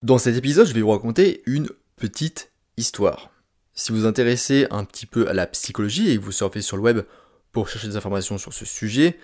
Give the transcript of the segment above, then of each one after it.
Dans cet épisode, je vais vous raconter une petite histoire. Si vous vous intéressez un petit peu à la psychologie et que vous surfez sur le web pour chercher des informations sur ce sujet,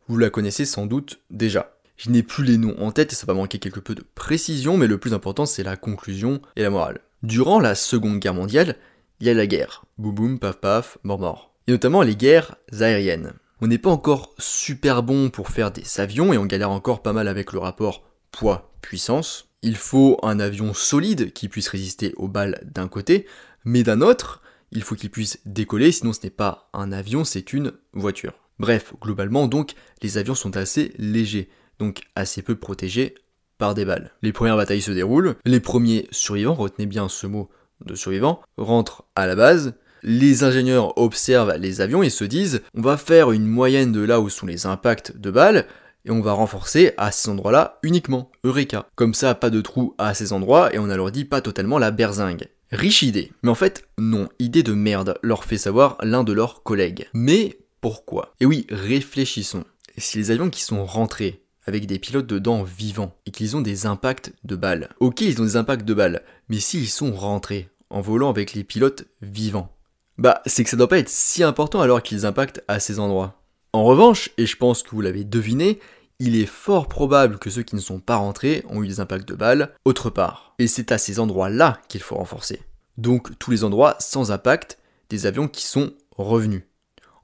vous la connaissez sans doute déjà. Je n'ai plus les noms en tête et ça va manquer quelque peu de précision, mais le plus important c'est la conclusion et la morale. Durant la Seconde Guerre mondiale, il y a la guerre. Boum boum, paf paf, mort mort. Et notamment les guerres aériennes. On n'est pas encore super bon pour faire des avions et on galère encore pas mal avec le rapport poids-puissance. Il faut un avion solide qui puisse résister aux balles d'un côté, mais d'un autre, il faut qu'il puisse décoller, sinon ce n'est pas un avion, c'est une voiture. Bref, globalement donc, les avions sont assez légers, donc assez peu protégés par des balles. Les premières batailles se déroulent, les premiers survivants, retenez bien ce mot de survivants, rentrent à la base. Les ingénieurs observent les avions et se disent « on va faire une moyenne de là où sont les impacts de balles », et on va renforcer à ces endroits-là uniquement. Eureka. Comme ça, pas de trous à ces endroits, et on alourdit pas totalement la berzingue. Riche idée. Mais en fait, non, idée de merde, leur fait savoir l'un de leurs collègues. Mais pourquoi ? Et oui, réfléchissons. Si les avions qui sont rentrés avec des pilotes dedans vivants, et qu'ils ont des impacts de balles. Ok, ils ont des impacts de balles, mais s'ils sont rentrés en volant avec les pilotes vivants, bah c'est que ça doit pas être si important alors qu'ils impactent à ces endroits. En revanche, et je pense que vous l'avez deviné, il est fort probable que ceux qui ne sont pas rentrés ont eu des impacts de balles autre part. Et c'est à ces endroits-là qu'il faut renforcer. Donc tous les endroits sans impact des avions qui sont revenus.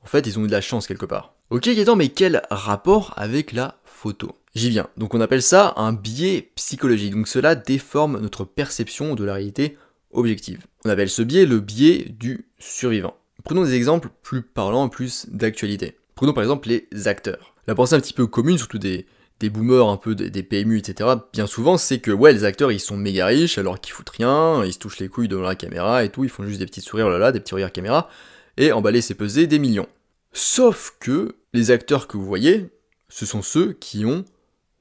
En fait, ils ont eu de la chance quelque part. Ok Gaëtan, mais quel rapport avec la photo ? J'y viens. Donc on appelle ça un biais psychologique. Donc cela déforme notre perception de la réalité objective. On appelle ce biais le biais du survivant. Prenons des exemples plus parlants, plus d'actualité. Prenons par exemple les acteurs. La pensée un petit peu commune, surtout des boomers, un peu des PMU, etc., bien souvent, c'est que ouais, les acteurs, ils sont méga riches, alors qu'ils foutent rien, ils se touchent les couilles devant la caméra et tout, ils font juste des petits sourires, là, des petits regards caméra, et emballer, c'est peser des millions. Sauf que les acteurs que vous voyez, ce sont ceux qui ont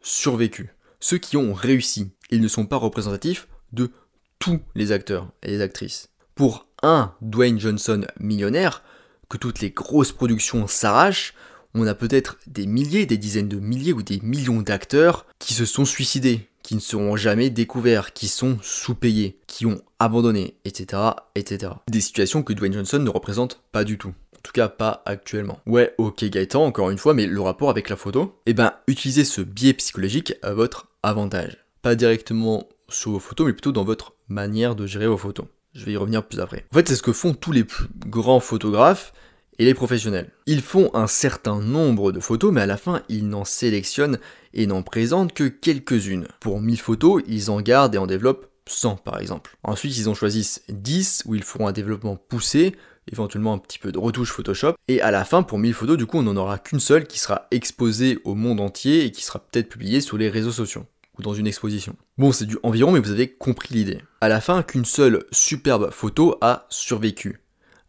survécu, ceux qui ont réussi. Ils ne sont pas représentatifs de tous les acteurs et les actrices. Pour un Dwayne Johnson millionnaire, que toutes les grosses productions s'arrachent, on a peut-être des milliers, des dizaines de milliers ou des millions d'acteurs qui se sont suicidés, qui ne seront jamais découverts, qui sont sous-payés, qui ont abandonné, etc., etc. Des situations que Dwayne Johnson ne représente pas du tout. En tout cas, pas actuellement. Ouais, ok Gaëtan, encore une fois, mais le rapport avec la photo ? Eh ben, utilisez ce biais psychologique à votre avantage. Pas directement sur vos photos, mais plutôt dans votre manière de gérer vos photos. Je vais y revenir plus après. En fait, c'est ce que font tous les plus grands photographes et les professionnels. Ils font un certain nombre de photos, mais à la fin, ils n'en sélectionnent et n'en présentent que quelques-unes. Pour 1000 photos, ils en gardent et en développent 100 par exemple. Ensuite, ils en choisissent 10 où ils feront un développement poussé, éventuellement un petit peu de retouche Photoshop, et à la fin, pour 1000 photos, du coup, on n'en aura qu'une seule qui sera exposée au monde entier et qui sera peut-être publiée sur les réseaux sociaux ou dans une exposition. Bon, c'est du environ, mais vous avez compris l'idée. À la fin, qu'une seule superbe photo a survécu,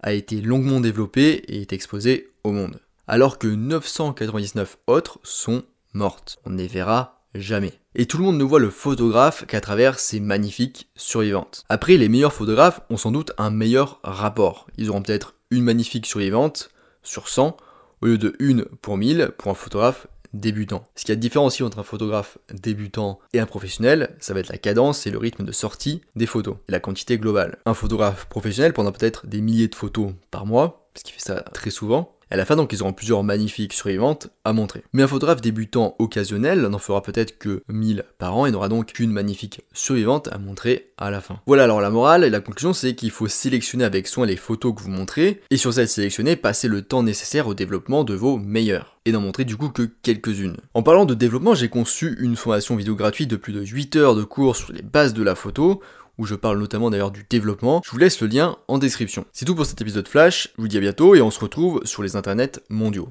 a été longuement développée et est exposée au monde. Alors que 999 autres sont mortes. On ne les verra jamais. Et tout le monde ne voit le photographe qu'à travers ces magnifiques survivantes. Après, les meilleurs photographes ont sans doute un meilleur rapport. Ils auront peut-être une magnifique survivante sur 100, au lieu de une pour 1000 pour un photographe débutant. Ce qui est différent aussi entre un photographe débutant et un professionnel, ça va être la cadence et le rythme de sortie des photos, et la quantité globale. Un photographe professionnel prendra peut-être des milliers de photos par mois, parce qu'il fait ça très souvent, et à la fin donc ils auront plusieurs magnifiques survivantes à montrer. Mais un photographe débutant occasionnel n'en fera peut-être que 1000 par an et n'aura donc qu'une magnifique survivante à montrer à la fin. Voilà, alors la morale et la conclusion c'est qu'il faut sélectionner avec soin les photos que vous montrez, et sur celles sélectionnées, passer le temps nécessaire au développement de vos meilleures, et n'en montrer du coup que quelques-unes. En parlant de développement, j'ai conçu une formation vidéo gratuite de plus de 8 heures de cours sur les bases de la photo, où je parle notamment d'ailleurs du développement. Je vous laisse le lien en description. C'est tout pour cet épisode Flash, je vous dis à bientôt et on se retrouve sur les internets mondiaux.